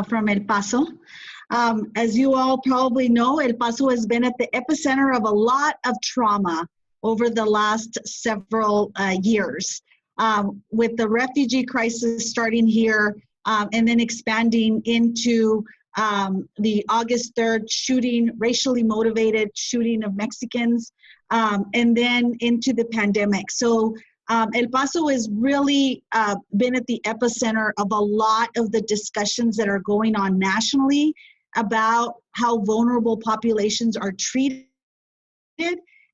from El Paso. As you all probably know, El Paso has been at the epicenter of a lot of trauma over the last several years, with the refugee crisis starting here and then expanding into the August 3rd shooting, racially motivated shooting of Mexicans, and then into the pandemic. So El Paso has really been at the epicenter of a lot of the discussions that are going on nationally about how vulnerable populations are treated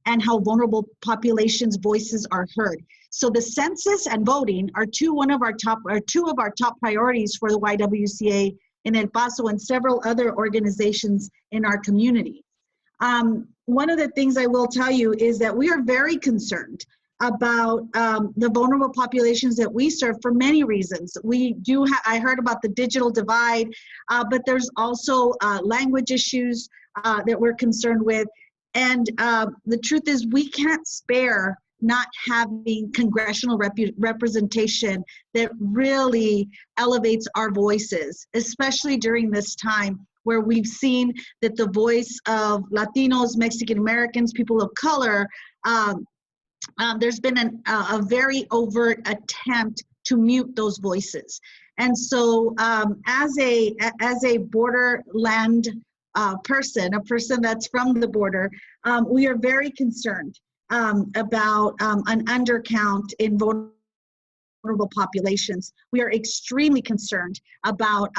and how vulnerable populations' voices are heard. So the census and voting are two of our top priorities for the YWCA in El Paso and several other organizations in our community. One of the things I will tell you is that we are very concerned about the vulnerable populations that we serve for many reasons. I heard about the digital divide, but there's also language issues that we're concerned with. And the truth is we can't spare not having congressional representation that really elevates our voices, especially during this time where we've seen that the voice of Latinos, Mexican Americans, people of color, there's been a very overt attempt to mute those voices. And so as a borderland person, a person that's from the border, we are very concerned about an undercount in vulnerable populations. We are extremely concerned about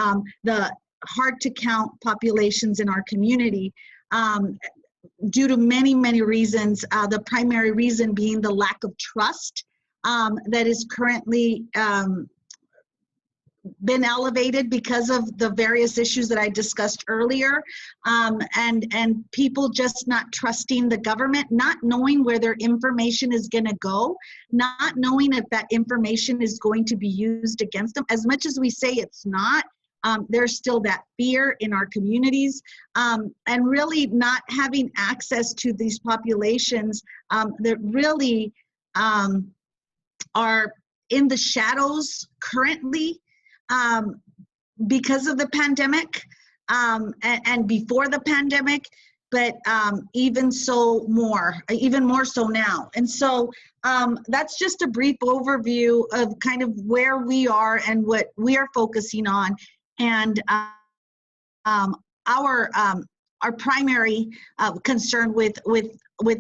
the hard to count populations in our community due to many, many reasons, the primary reason being the lack of trust that is currently been elevated because of the various issues that I discussed earlier, and people just not trusting the government, not knowing where their information is going to go, not knowing if that information is going to be used against them. As much as we say it's not, there's still that fear in our communities, and really not having access to these populations that really are in the shadows currently because of the pandemic and before the pandemic, but even more so now. And so that's just a brief overview of kind of where we are and what we are focusing on, and our primary concern with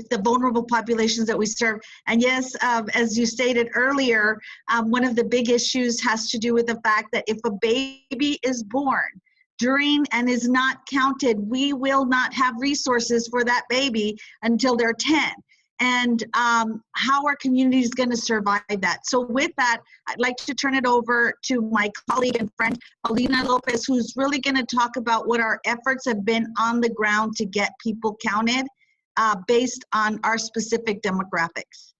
the vulnerable populations that we serve. And yes, as you stated earlier, one of the big issues has to do with the fact that if a baby is born during and is not counted, we will not have resources for that baby until they're 10. And how our community is going to survive that. So with that, I'd like to turn it over to my colleague and friend, Paulina Lopez, who's really going to talk about what our efforts have been on the ground to get people counted based on our specific demographics.